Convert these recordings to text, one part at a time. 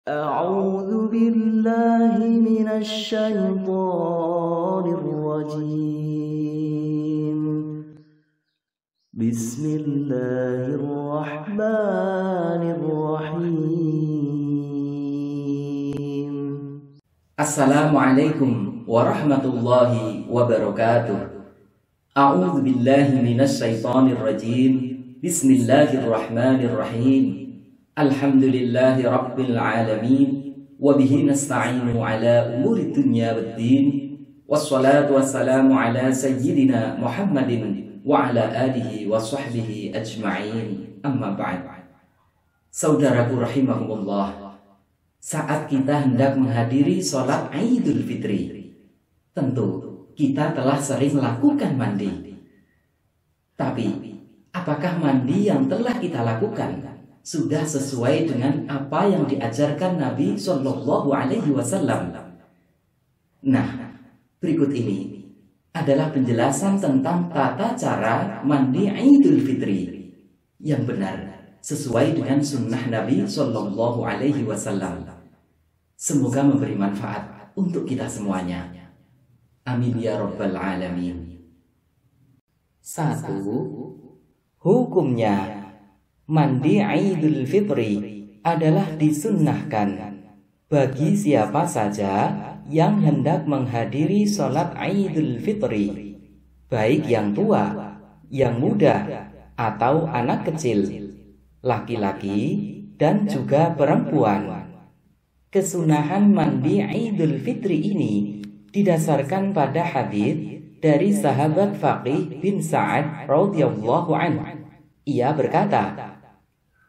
أعوذ بالله من الشيطان الرجيم. بسم الله الرحمن الرحيم. Assalamualaikum warahmatullahi wabarakatuh. A'udzu billahi minasy syaithanir rajim. Bismillahirrahmanirrahim. Alhamdulillahi rabbil alamin wa bihi nasta'inu ala umuri dunya waddin. Wassalatu wassalamu ala sayyidina Muhammadin wa ala alihi wa sahbihi ajma'in. Amma ba'd. Saudaraku rahimakumullah, saat kita hendak menghadiri sholat Idul Fitri, tentu kita telah sering melakukan mandi. Tapi, apakah mandi yang telah kita lakukan sudah sesuai dengan apa yang diajarkan Nabi Shallallahu Alaihi Wasallam? Nah, berikut ini adalah penjelasan tentang tata cara mandi Idul Fitri yang benar sesuai dengan sunnah Nabi Shallallahu Alaihi Wasallam. Semoga memberi manfaat untuk kita semuanya. Amin ya rabbal alamin. 1. Hukumnya, mandi Idul Fitri adalah disunnahkan bagi siapa saja yang hendak menghadiri sholat Idul Fitri, baik yang tua, yang muda, atau anak kecil, laki-laki, dan juga perempuan. Kesunahan mandi Idul Fitri ini didasarkan pada hadits dari sahabat Faqih bin Sa'ad radhiyallahu anhu. Ia berkata,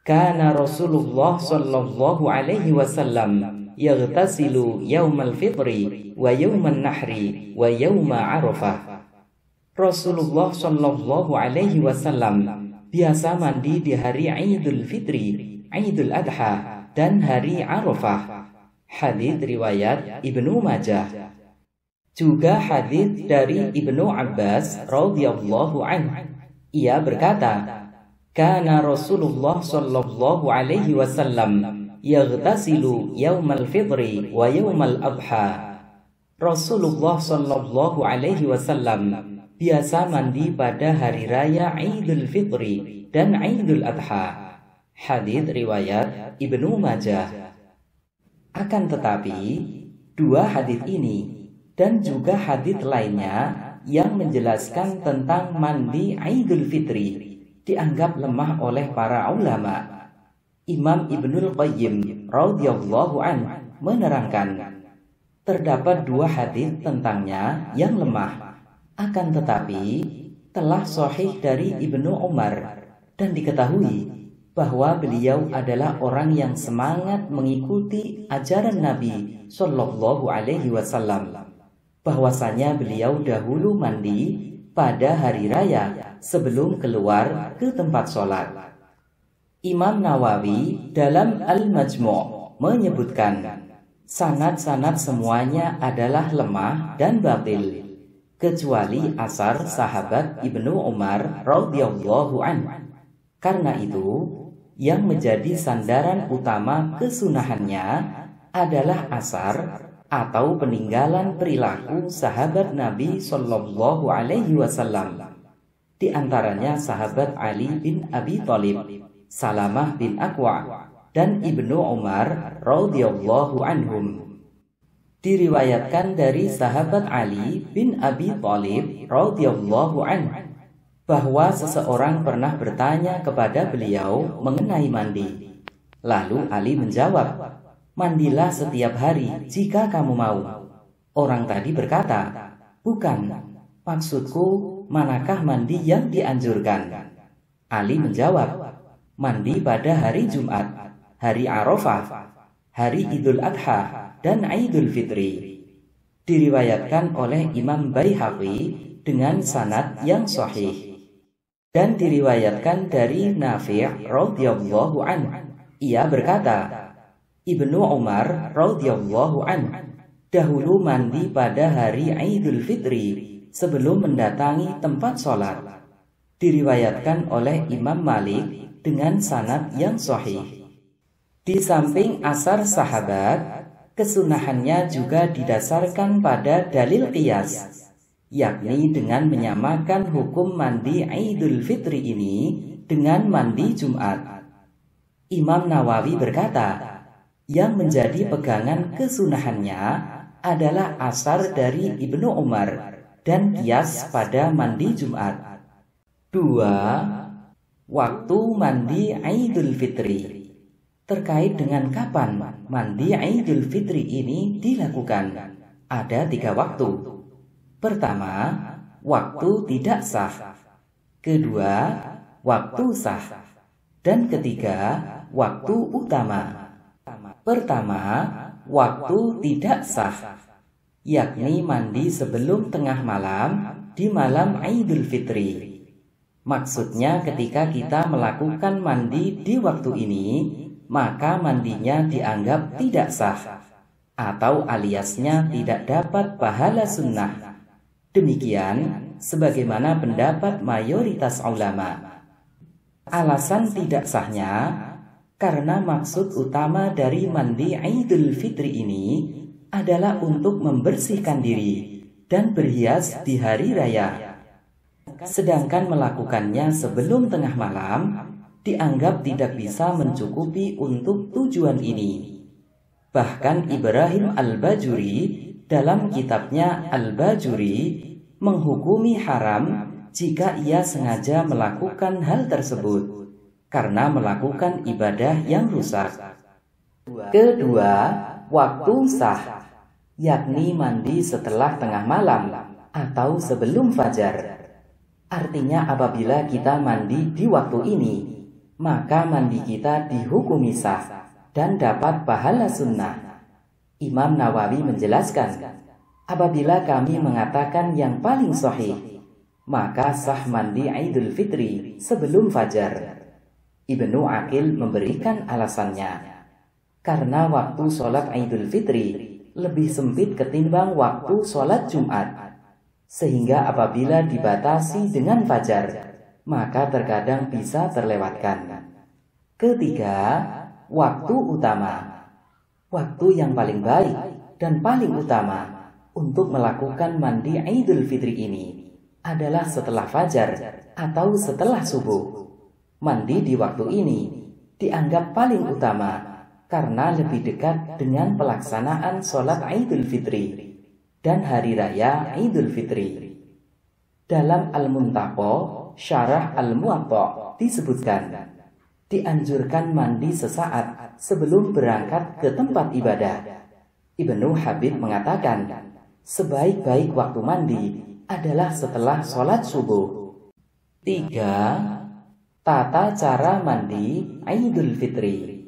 "Kana Rasulullah sallallahu alaihi wasallam yaghtasilu yaumal fitri wa yauman nahri wa yauma Arafah." Rasulullah sallallahu alaihi wasallam biasa mandi di hari Idul Fitri, Idul Adha, dan hari Arafah. Hadits riwayat Ibnu Majah. Juga hadits dari Ibnu Abbas radhiyallahu anhu. Ia berkata, "Kana Rasulullah sallallahu alaihi wasallam yaghtasilu yaumal fitri wa yaumal adha." Rasulullah sallallahu alaihi wasallam biasa mandi pada hari raya Idul Fitri dan Idul Adha. Hadits riwayat Ibnu Majah. Akan tetapi, dua hadits ini dan juga hadits lainnya yang menjelaskan tentang mandi Idul Fitri dianggap lemah oleh para ulama. Imam Ibnul Qayyim radhiyallahu anhu menerangkan, terdapat dua hadits tentangnya yang lemah, akan tetapi telah sahih dari Ibnu Umar, dan diketahui bahwa beliau adalah orang yang semangat mengikuti ajaran Nabi Shallallahu Alaihi Wasallam, bahwasanya beliau dahulu mandi pada hari raya sebelum keluar ke tempat sholat. Imam Nawawi dalam Al-Majmu' menyebutkan, sanad-sanad semuanya adalah lemah dan batil, kecuali asar sahabat Ibnu Umar radhiyallahu anhu. Karena itu, yang menjadi sandaran utama kesunahannya adalah asar atau peninggalan perilaku sahabat Nabi Shallallahu Alaihi Wasallam. Di antaranya sahabat Ali bin Abi Thalib, Salamah bin Aqwa, dan Ibnu Umar radhiyallahu anhum. Diriwayatkan dari sahabat Ali bin Abi Thalib radhiyallahu anhu bahwa seseorang pernah bertanya kepada beliau mengenai mandi. Lalu Ali menjawab, "Mandilah setiap hari jika kamu mau." Orang tadi berkata, "Bukan, maksudku manakah mandi yang dianjurkan?" Ali menjawab, "Mandi pada hari Jumat, hari Arafah, hari Idul Adha, dan Idul Fitri." Diriwayatkan oleh Imam Baihaqi dengan sanad yang sahih. Dan diriwayatkan dari Nafi' radhiyallahu anhu. Ia berkata, Ibnu Umar radhiyallahu anhu dahulu mandi pada hari Idul Fitri sebelum mendatangi tempat sholat. Diriwayatkan oleh Imam Malik dengan sanad yang sahih. Di samping asar sahabat, kesunahannya juga didasarkan pada dalil qiyas, yakni dengan menyamakan hukum mandi Idul Fitri ini dengan mandi Jumat. Imam Nawawi berkata, yang menjadi pegangan kesunahannya adalah asar dari Ibnu Umar dan qiyas pada mandi Jumat. 2. Waktu mandi Idul Fitri. Terkait dengan kapan mandi Idul Fitri ini dilakukan, ada 3 waktu. Pertama, waktu tidak sah. Kedua, waktu sah. Dan ketiga, waktu utama. Pertama, waktu tidak sah, yakni mandi sebelum tengah malam di malam Idul Fitri. Maksudnya ketika kita melakukan mandi di waktu ini, maka mandinya dianggap tidak sah, atau aliasnya tidak dapat pahala sunnah. Demikian sebagaimana pendapat mayoritas ulama. Alasan tidak sahnya karena maksud utama dari mandi Idul Fitri ini adalah untuk membersihkan diri dan berhias di hari raya. Sedangkan melakukannya sebelum tengah malam dianggap tidak bisa mencukupi untuk tujuan ini. Bahkan Ibrahim Al-Bajuri dalam kitabnya Al-Bajuri menghukumi haram jika ia sengaja melakukan hal tersebut karena melakukan ibadah yang rusak. Kedua, waktu sah, yakni mandi setelah tengah malam atau sebelum fajar. Artinya apabila kita mandi di waktu ini, maka mandi kita dihukumi sah dan dapat pahala sunnah. Imam Nawawi menjelaskan, apabila kami mengatakan yang paling sahih, maka sah mandi Idul Fitri sebelum fajar. Ibnu Aqil memberikan alasannya, karena waktu sholat Idul Fitri lebih sempit ketimbang waktu sholat Jumat, sehingga apabila dibatasi dengan fajar, maka terkadang bisa terlewatkan. Ketiga, waktu utama. Waktu yang paling baik dan paling utama untuk melakukan mandi Idul Fitri ini adalah setelah fajar atau setelah subuh. Mandi di waktu ini dianggap paling utama karena lebih dekat dengan pelaksanaan sholat Idul Fitri dan hari raya Idul Fitri. Dalam Al-Muntaqo, Syarah Al-Muwatta disebutkan, dianjurkan mandi sesaat sebelum berangkat ke tempat ibadah. Ibnu Habib mengatakan, sebaik-baik waktu mandi adalah setelah sholat subuh. 3. Tata cara mandi Idul Fitri.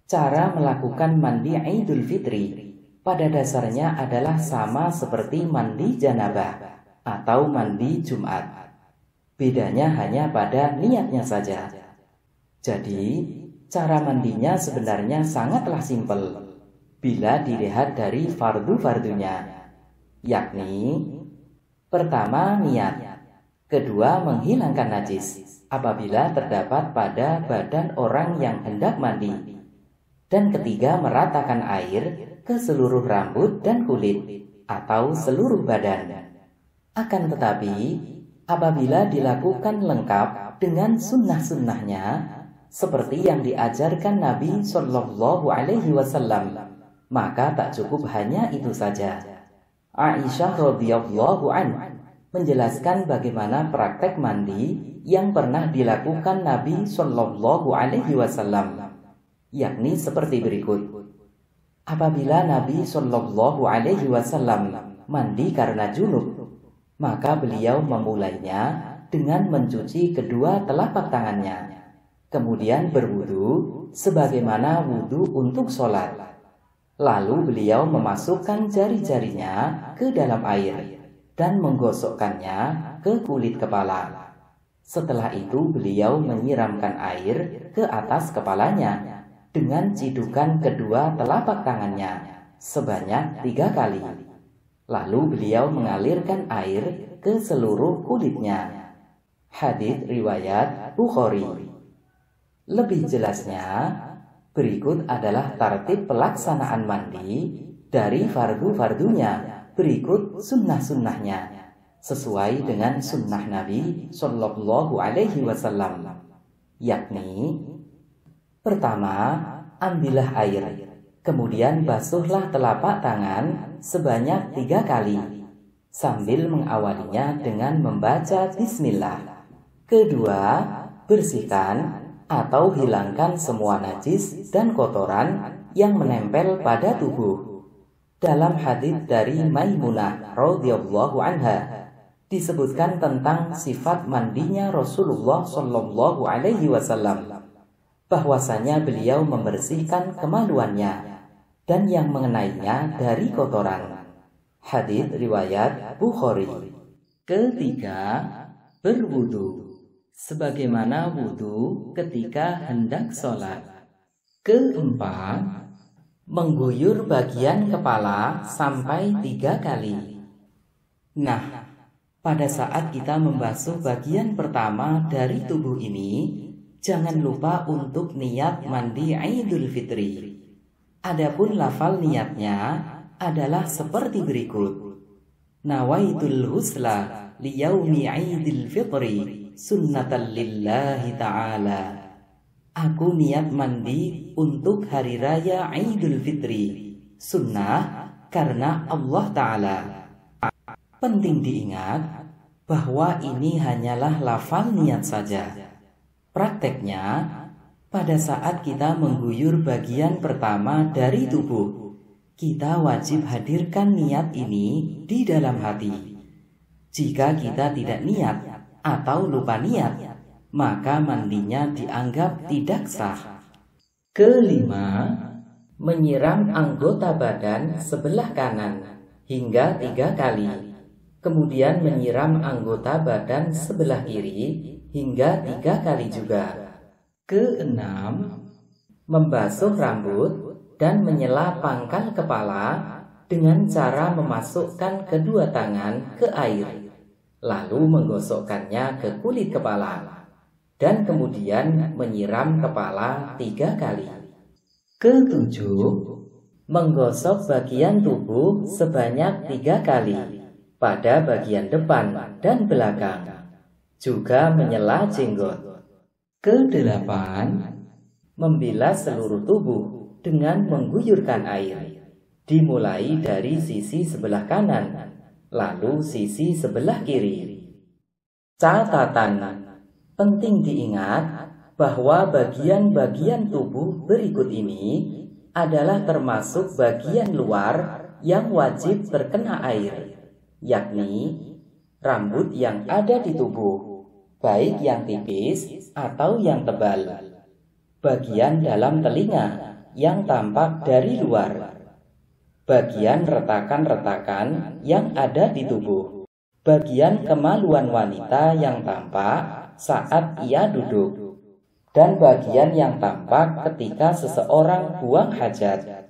Cara melakukan mandi Idul Fitri pada dasarnya adalah sama seperti mandi janabah atau mandi Jumat. Bedanya hanya pada niatnya saja. Jadi, cara mandinya sebenarnya sangatlah simpel bila dilihat dari fardu-fardunya, yakni pertama niat, kedua menghilangkan najis apabila terdapat pada badan orang yang hendak mandi, dan ketiga meratakan air ke seluruh rambut dan kulit atau seluruh badan. Akan tetapi, apabila dilakukan lengkap dengan sunnah-sunnahnya seperti yang diajarkan Nabi Shallallahu Alaihi Wasallam, maka tak cukup hanya itu saja. Aisyah radhiyallahu anha menjelaskan bagaimana praktek mandi yang pernah dilakukan Nabi Shallallahu Alaihi Wasallam, yakni seperti berikut. Apabila Nabi Shallallahu Alaihi Wasallam mandi karena junub, maka beliau memulainya dengan mencuci kedua telapak tangannya, kemudian berwudu sebagaimana wudu untuk sholat. Lalu beliau memasukkan jari-jarinya ke dalam air dan menggosokkannya ke kulit kepala. Setelah itu beliau menyiramkan air ke atas kepalanya dengan cidukan kedua telapak tangannya sebanyak 3 kali. Lalu beliau mengalirkan air ke seluruh kulitnya. Hadits riwayat Bukhari. Lebih jelasnya, Berikut adalah tertib pelaksanaan mandi dari fardu-fardunya, berikut sunnah-sunnahnya sesuai dengan sunnah Nabi Shallallahu Alaihi Wasallam, yakni pertama, ambillah air, kemudian basuhlah telapak tangan sebanyak 3 kali sambil mengawalinya dengan membaca bismillah. Kedua, bersihkan atau hilangkan semua najis dan kotoran yang menempel pada tubuh. Dalam hadits dari Maimunah radhiyallahu anha disebutkan tentang sifat mandinya Rasulullah Shallallahu Alaihi Wasallam, bahwasanya beliau membersihkan kemaluannya dan yang mengenainya dari kotoran. Hadits riwayat Bukhari. Ketiga, berwudu sebagaimana wudu ketika hendak sholat. Keempat, mengguyur bagian kepala sampai 3 kali. Nah, pada saat kita membasuh bagian pertama dari tubuh ini, jangan lupa untuk niat mandi Idul Fitri. Adapun lafal niatnya adalah seperti berikut. Nawaitul husla liyaumi Idul Fitri sunnatan lillahi ta'ala. Aku niat mandi untuk hari raya Idul Fitri, sunnah karena Allah Ta'ala. Penting diingat bahwa ini hanyalah lafal niat saja. Prakteknya, pada saat kita mengguyur bagian pertama dari tubuh, kita wajib hadirkan niat ini di dalam hati. Jika kita tidak niat atau lupa niat, maka mandinya dianggap tidak sah. Kelima, menyiram anggota badan sebelah kanan hingga 3 kali. Kemudian menyiram anggota badan sebelah kiri hingga 3 kali juga. Keenam, membasuh rambut dan menyela pangkal kepala dengan cara memasukkan kedua tangan ke air, lalu menggosokkannya ke kulit kepala, dan kemudian menyiram kepala 3 kali. Ketujuh, menggosok bagian tubuh sebanyak 3 kali pada bagian depan dan belakang, juga menyela jenggot. Kedelapan, membilas seluruh tubuh dengan mengguyurkan air, dimulai dari sisi sebelah kanan, lalu sisi sebelah kiri. Catatan penting diingat bahwa bagian-bagian tubuh berikut ini adalah termasuk bagian luar yang wajib terkena air, yakni rambut yang ada di tubuh, baik yang tipis atau yang tebal, bagian dalam telinga yang tampak dari luar, bagian retakan-retakan yang ada di tubuh, bagian kemaluan wanita yang tampak saat ia duduk, dan bagian yang tampak ketika seseorang buang hajat.